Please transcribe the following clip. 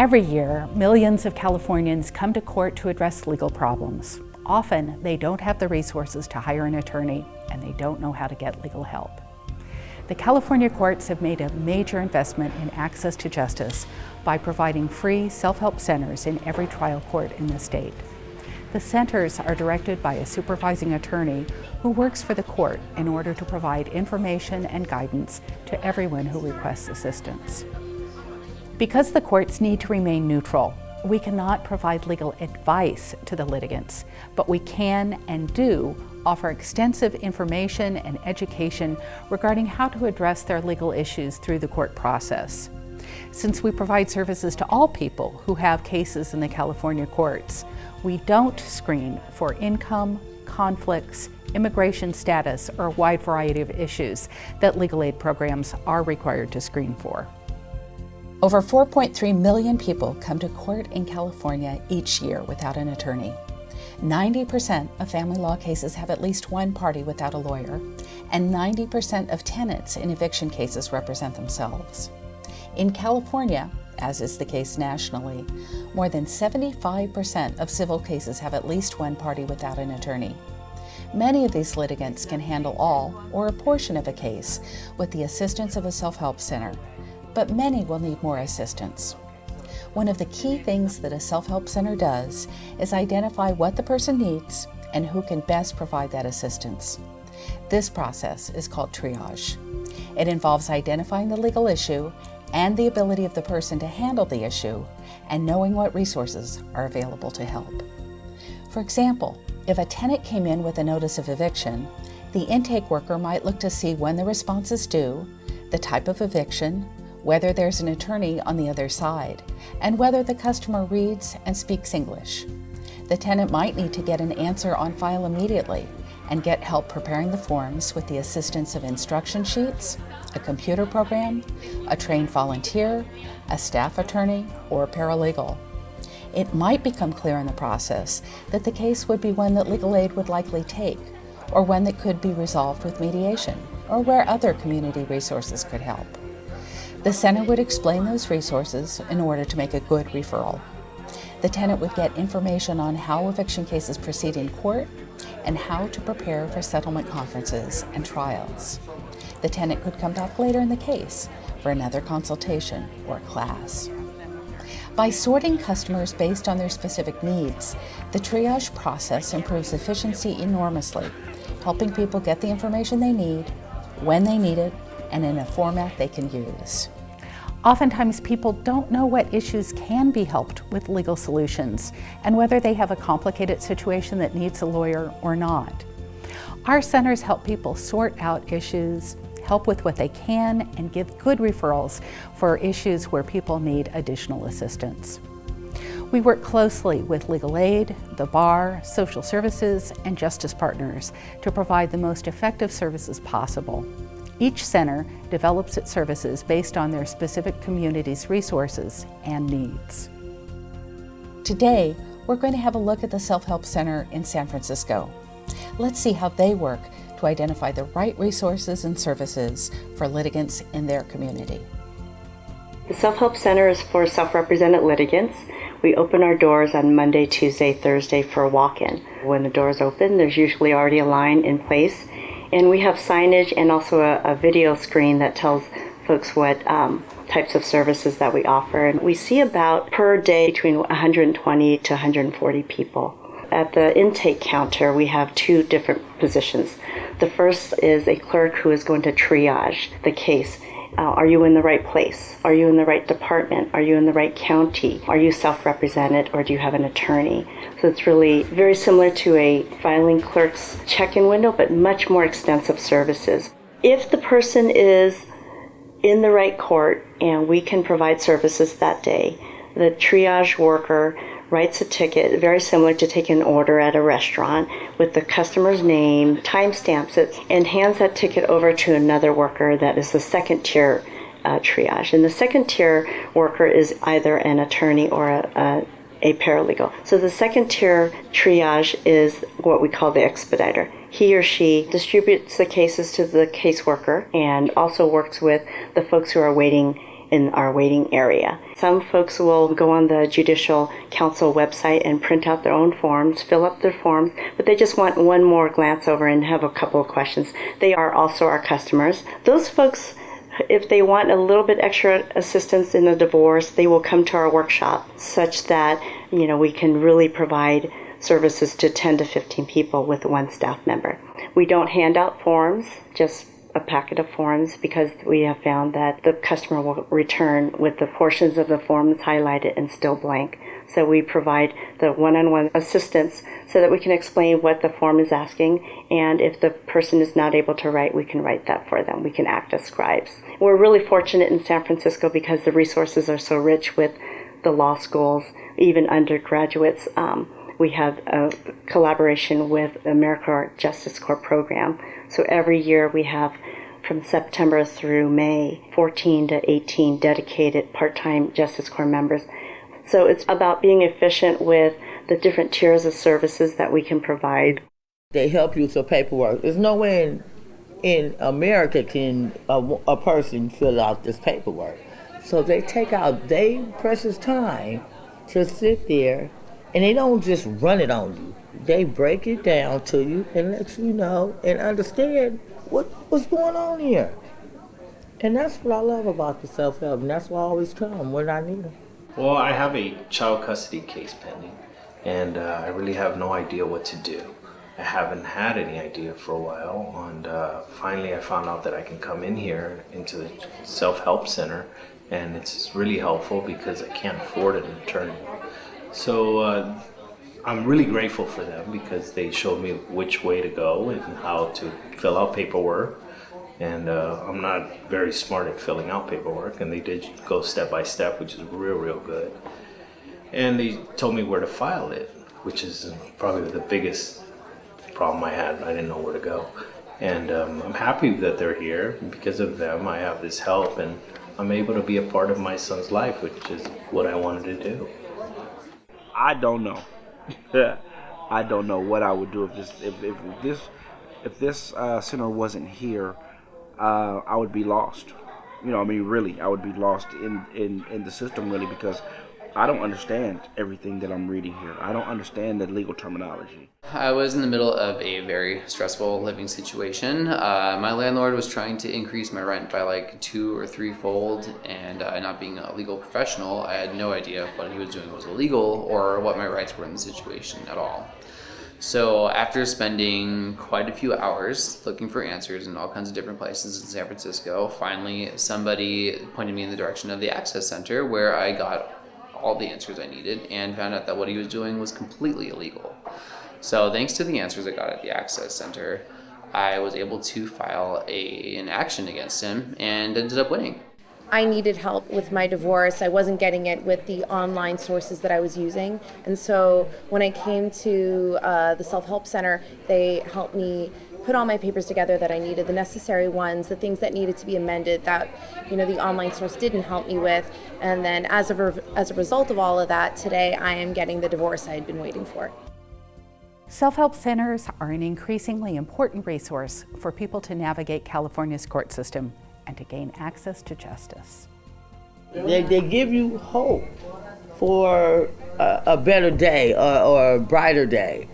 Every year, millions of Californians come to court to address legal problems. Often, they don't have the resources to hire an attorney, and they don't know how to get legal help. The California courts have made a major investment in access to justice by providing free self-help centers in every trial court in the state. The centers are directed by a supervising attorney who works for the court in order to provide information and guidance to everyone who requests assistance. Because the courts need to remain neutral, we cannot provide legal advice to the litigants, but we can and do offer extensive information and education regarding how to address their legal issues through the court process. Since we provide services to all people who have cases in the California courts, we don't screen for income, conflicts, immigration status, or a wide variety of issues that legal aid programs are required to screen for. Over 4.3 million people come to court in California each year without an attorney. 90% of family law cases have at least one party without a lawyer, and 90% of tenants in eviction cases represent themselves. In California, as is the case nationally, more than 75% of civil cases have at least one party without an attorney. Many of these litigants can handle all or a portion of a case with the assistance of a self-help center, but many will need more assistance. One of the key things that a self-help center does is identify what the person needs and who can best provide that assistance. This process is called triage. It involves identifying the legal issue and the ability of the person to handle the issue and knowing what resources are available to help. For example, if a tenant came in with a notice of eviction, the intake worker might look to see when the response is due, the type of eviction, whether there's an attorney on the other side, and whether the customer reads and speaks English. The tenant might need to get an answer on file immediately and get help preparing the forms with the assistance of instruction sheets, a computer program, a trained volunteer, a staff attorney, or a paralegal. It might become clear in the process that the case would be one that legal aid would likely take, or one that could be resolved with mediation, or where other community resources could help. The center would explain those resources in order to make a good referral. The tenant would get information on how eviction cases proceed in court and how to prepare for settlement conferences and trials. The tenant could come back later in the case for another consultation or class. By sorting customers based on their specific needs, the triage process improves efficiency enormously, helping people get the information they need, when they need it, and in a format they can use. Oftentimes, people don't know what issues can be helped with legal solutions and whether they have a complicated situation that needs a lawyer or not. Our centers help people sort out issues, help with what they can, and give good referrals for issues where people need additional assistance. We work closely with legal aid, the bar, social services, and justice partners to provide the most effective services possible. Each center develops its services based on their specific community's resources and needs. Today, we're going to have a look at the Self-Help Center in San Francisco. Let's see how they work to identify the right resources and services for litigants in their community. The Self-Help Center is for self-represented litigants. We open our doors on Monday, Tuesday, Thursday for a walk-in. When the doors open, there's usually already a line in place. And we have signage and also a video screen that tells folks what types of services that we offer. And we see about per day between 120 to 140 people. At the intake counter, we have two different positions. The first is a clerk who is going to triage the case. Are you in the right place? Are you in the right department? Are you in the right county? Are you self-represented or do you have an attorney? So it's really very similar to a filing clerk's check-in window, but much more extensive services. If the person is in the right court and we can provide services that day, the triage worker writes a ticket, very similar to taking an order at a restaurant, with the customer's name, timestamps it, and hands that ticket over to another worker that is the second tier triage. And the second tier worker is either an attorney or a paralegal. So the second tier triage is what we call the expediter. He or she distributes the cases to the caseworker and also works with the folks who are waiting in our waiting area. Some folks will go on the Judicial Council website and print out their own forms, fill up their forms, but they just want one more glance over and have a couple of questions. They are also our customers. Those folks, if they want a little bit extra assistance in the divorce, they will come to our workshop such that, we can really provide services to 10 to 15 people with one staff member. We don't hand out forms, just a packet of forms, because we have found that the customer will return with the portions of the forms highlighted and still blank. So we provide the one-on-one assistance so that we can explain what the form is asking, and if the person is not able to write, we can write that for them. We can act as scribes. We're really fortunate in San Francisco because the resources are so rich with the law schools, even undergraduates. We have a collaboration with the AmeriCorps Justice Corps program. So every year we have, from September through May, 14 to 18 dedicated part-time Justice Corps members. So it's about being efficient with the different tiers of services that we can provide. They help you with your paperwork. There's no way in America can a person fill out this paperwork. So they take out their precious time to sit there, and they don't just run it on you. They break it down to you and let you know and understand what's going on here. And that's what I love about the self-help, and that's why I always come when I need them. Well, I have a child custody case pending, and I really have no idea what to do. I haven't had any idea for a while, and finally I found out that I can come in here into the SelfHelp Center, and it's really helpful because I can't afford an attorney. So I'm really grateful for them because they showed me which way to go and how to fill out paperwork. And I'm not very smart at filling out paperwork, and they did go step by step, which is real good. And they told me where to file it, which is probably the biggest problem I had. I didn't know where to go. And I'm happy that they're here. Because of them, I have this help, and I'm able to be a part of my son's life, which is what I wanted to do. I don't know. I don't know what I would do if this center wasn't here. I would be lost. Really, I would be lost in the system, really, because I don't understand everything that I'm reading here. I don't understand the legal terminology. I was in the middle of a very stressful living situation. My landlord was trying to increase my rent by like 2 or 3-fold, and not being a legal professional, I had no idea if what he was doing was illegal or what my rights were in the situation at all. So after spending quite a few hours looking for answers in all kinds of different places in San Francisco, finally somebody pointed me in the direction of the Access Center, where I got all the answers I needed and found out that what he was doing was completely illegal. So thanks to the answers I got at the Access Center, I was able to file an action against him and ended up winning. I needed help with my divorce. I wasn't getting it with the online sources that I was using. And so when I came to the Self-Help Center, they helped me put all my papers together that I needed, the necessary ones, the things that needed to be amended that the online source didn't help me with. And then as a result of all of that, today I am getting the divorce I had been waiting for. Self-help centers are an increasingly important resource for people to navigate California's court system and to gain access to justice. They give you hope for a better day or a brighter day.